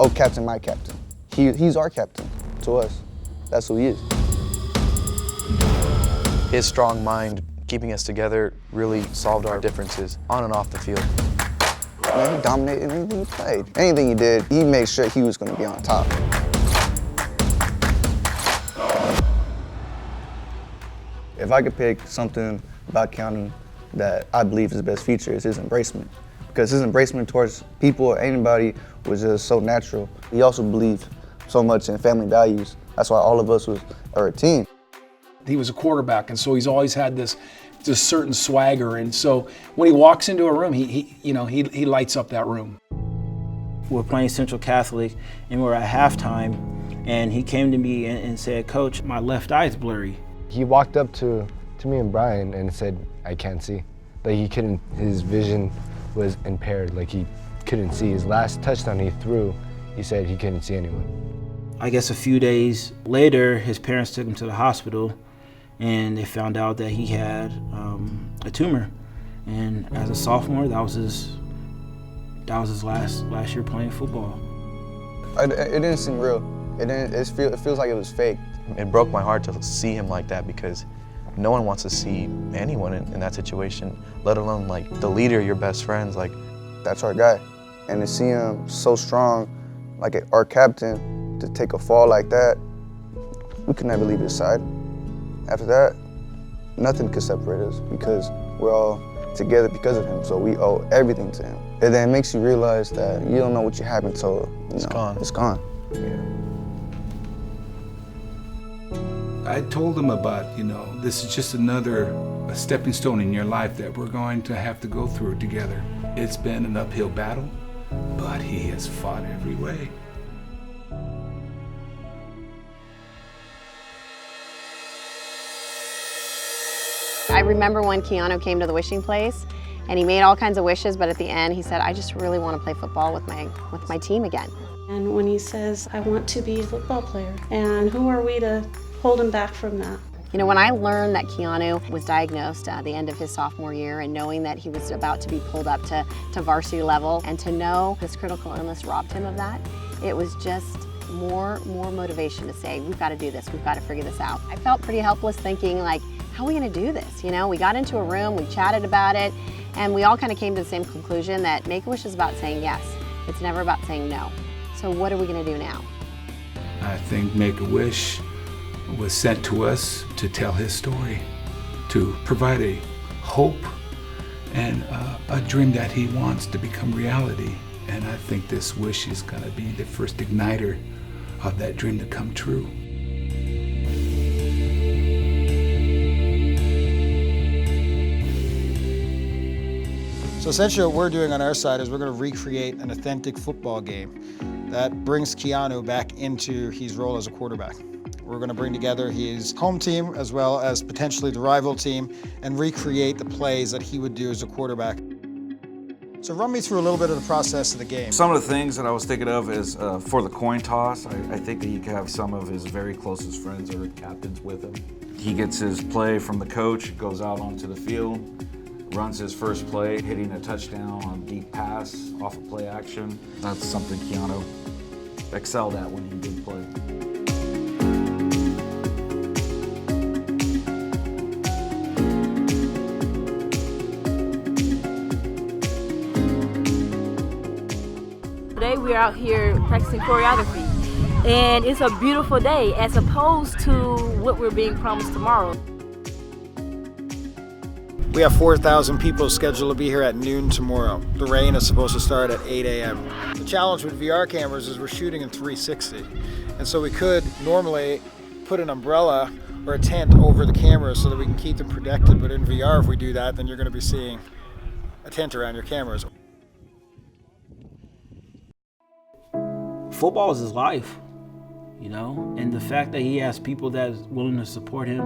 oh, captain, my captain. He's our captain to us. That's who he is. His strong mind, keeping us together, really solved our differences on and off the field. Man, he dominated anything he played. Anything he did, he made sure he was going to be on top. If I could pick something about Keannu that I believe is the best feature, is his embracement. Because his embracement towards people or anybody was just so natural. He also believed so much in family values. That's why all of us are a team. He was a quarterback, and so he's always had this certain swagger. And so when he walks into a room, he lights up that room. We're playing Central Catholic, and we're at halftime, and he came to me and said, "Coach, my left eye is blurry." He walked up to me and Brian and said, "I can't see." Like he couldn't, his vision was impaired. Like he couldn't see. His last touchdown he threw, he said he couldn't see anyone. I guess a few days later, his parents took him to the hospital, and they found out that he had a tumor. And as a sophomore, that was his last year playing football. It didn't seem real. It feels like it was fake. It broke my heart to see him like that, because no one wants to see anyone in that situation, let alone like the leader, your best friends. Like, that's our guy. And to see him so strong, like our captain, to take a fall like that, we could never leave his side. After that, nothing could separate us, because we're all together because of him, so we owe everything to him. And then it makes you realize that you don't know what you have until it's gone. It's gone. Yeah. I told him about, this is just another stepping stone in your life that we're going to have to go through together. It's been an uphill battle, but he has fought every way. I remember when Keannu came to the wishing place, and he made all kinds of wishes, but at the end he said, "I just really want to play football with my team again." And when he says, "I want to be a football player," and who are we to hold him back from that? When I learned that Keannu was diagnosed at the end of his sophomore year, and knowing that he was about to be pulled up to varsity level, and to know this critical illness robbed him of that, it was just more motivation to say, we've got to do this, we've got to figure this out. I felt pretty helpless, thinking like, how are we going to do this? We got into a room, we chatted about it, and we all kind of came to the same conclusion that Make-A-Wish is about saying yes. It's never about saying no. So what are we going to do now? I think Make-A-Wish was sent to us to tell his story, to provide a hope and a dream that he wants to become reality. And I think this wish is going to be the first igniter of that dream to come true. So essentially what we're doing on our side is we're going to recreate an authentic football game that brings Keannu back into his role as a quarterback. We're going to bring together his home team as well as potentially the rival team and recreate the plays that he would do as a quarterback. So run me through a little bit of the process of the game. Some of the things that I was thinking of is for the coin toss, I think that he could have some of his very closest friends or captains with him. He gets his play from the coach, goes out onto the field, runs his first play, hitting a touchdown on a deep pass off of play action. That's something Keannu excelled at when he did play. Today we're out here practicing choreography, and it's a beautiful day as opposed to what we're being promised tomorrow. We have 4,000 people scheduled to be here at noon tomorrow. The rain is supposed to start at 8 a.m. The challenge with VR cameras is we're shooting in 360. And so we could normally put an umbrella or a tent over the cameras so that we can keep them protected. But in VR, if we do that, then you're going to be seeing a tent around your cameras. Football is his life, and the fact that he has people that is willing to support him,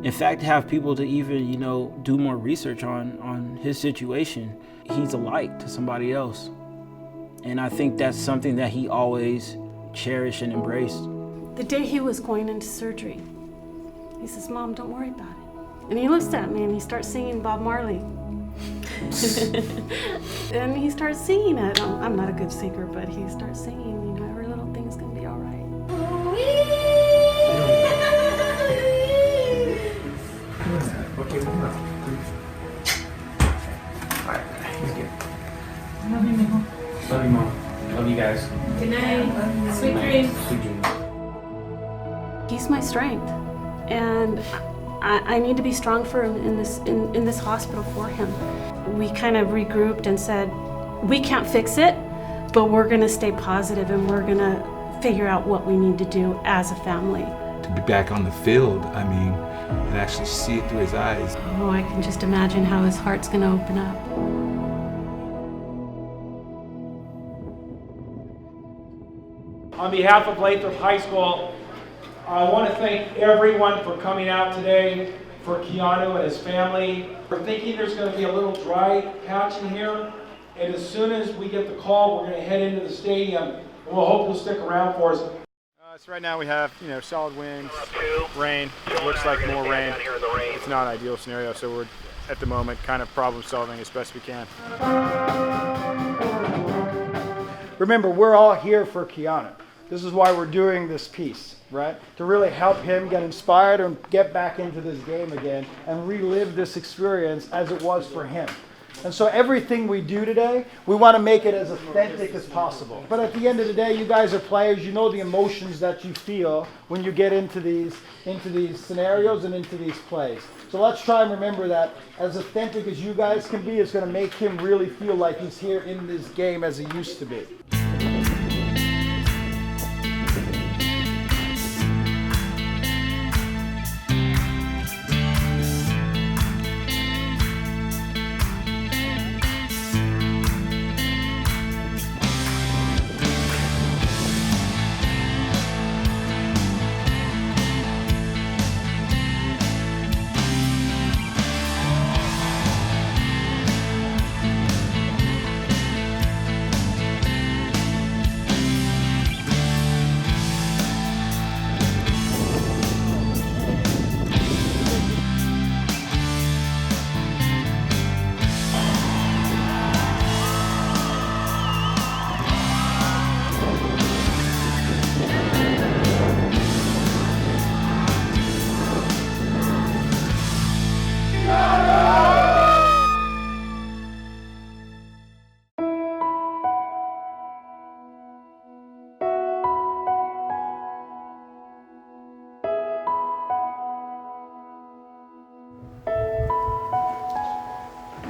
in fact, have people to even, do more research on his situation. He's a light to somebody else. And I think that's something that he always cherished and embraced. The day he was going into surgery, he says, "Mom, don't worry about it." And he looks at me and he starts singing Bob Marley. And he starts singing it. I'm not a good singer, but he starts singing, you know, every little thing's gonna be all right. Okay, come on. Alright, he's good. Love you, Mom. Love you, Mom. Love you guys. Good night. Sweet dreams. Sweet dreams. He's my strength, and I need to be strong for him in this hospital for him. We kind of regrouped and said, we can't fix it, but we're gonna stay positive and we're gonna figure out what we need to do as a family. To be back on the field, I mean, and actually see it through his eyes. Oh, I can just imagine how his heart's gonna open up. On behalf of Lathrop High School, I want to thank everyone for coming out today, for Keannu and his family. We're thinking there's going to be a little dry patch in here, and as soon as we get the call, we're going to head into the stadium, and we'll hope you'll stick around for us. So right now we have, solid winds, rain. It looks like more rain. It's not an ideal scenario, so we're at the moment kind of problem solving as best we can. Remember, we're all here for Keannu. This is why we're doing this piece, right? To really help him get inspired and get back into this game again and relive this experience as it was for him. And so everything we do today, we want to make it as authentic as possible. But at the end of the day, you guys are players. You know the emotions that you feel when you get into these scenarios and into these plays. So let's try and remember that as authentic as you guys can be, it's going to make him really feel like he's here in this game as he used to be.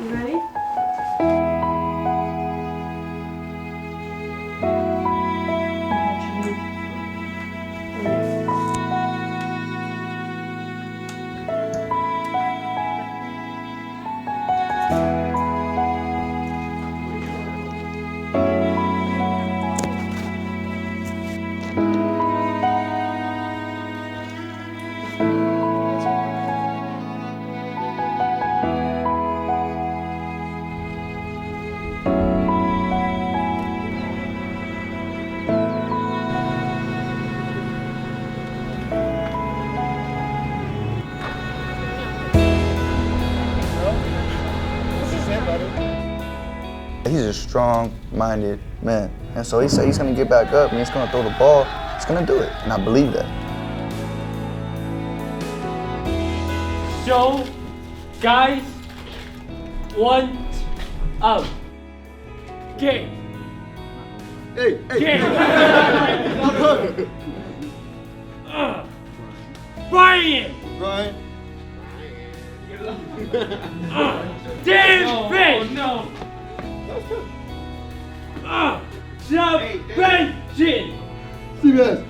You ready? He's a strong-minded man. And so he said he's gonna get back up and he's gonna throw the ball. He's gonna do it, and I believe that. So, guys, 1 out. Game. Hey. Game. Brian. David. No. Suspension. CBS.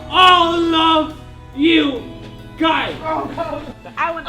All love you guys. I would.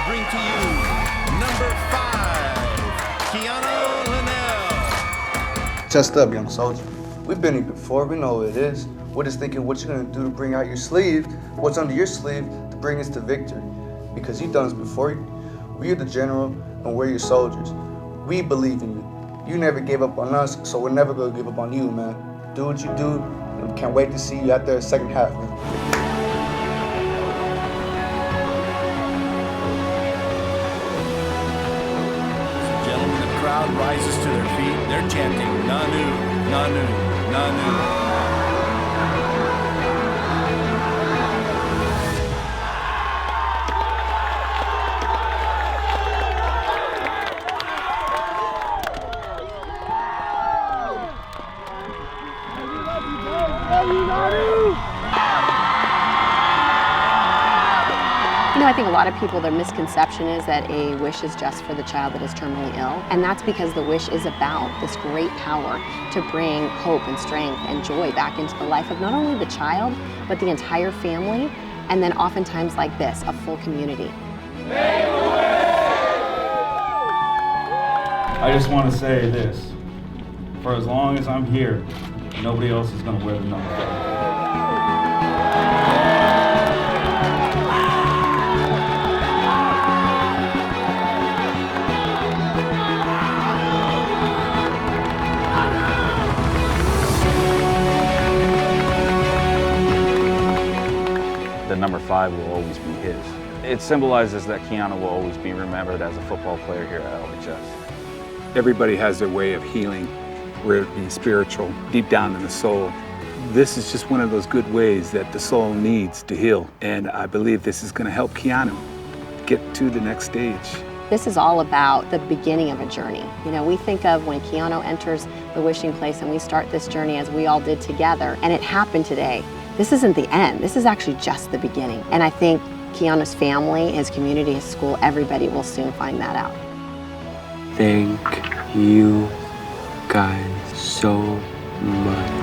bring to you number 5, Keannu. Chest up, young soldier. We've been here before, we know what it is. We're just thinking what you're gonna do to bring out your sleeve, what's under your sleeve to bring us to victory. Because you've done this before. We're the general and we're your soldiers. We believe in you. You never gave up on us, so we're never gonna give up on you, man. Do what you do, and we can't wait to see you out there second half, man. The crowd rises to their feet. They're chanting, Nanu, Nanu, Nanu. You know, I think a lot of people, their misconception is that a wish is just for the child that is terminally ill. And that's because the wish is about this great power to bring hope and strength and joy back into the life of not only the child, but the entire family, and then oftentimes like this, a full community. I just want to say this. For as long as I'm here, nobody else is going to wear the number 5. The number 5 will always be his. It symbolizes that Keannu will always be remembered as a football player here at LHS. Everybody has their way of healing, whether it be spiritual, deep down in the soul. This is just one of those good ways that the soul needs to heal. And I believe this is going to help Keannu get to the next stage. This is all about the beginning of a journey. You know, we think of when Keannu enters the wishing place and we start this journey as we all did together, and it happened today. This isn't the end. This is actually just the beginning. And I think Keannu's family, his community, his school, everybody will soon find that out. Thank you guys so much.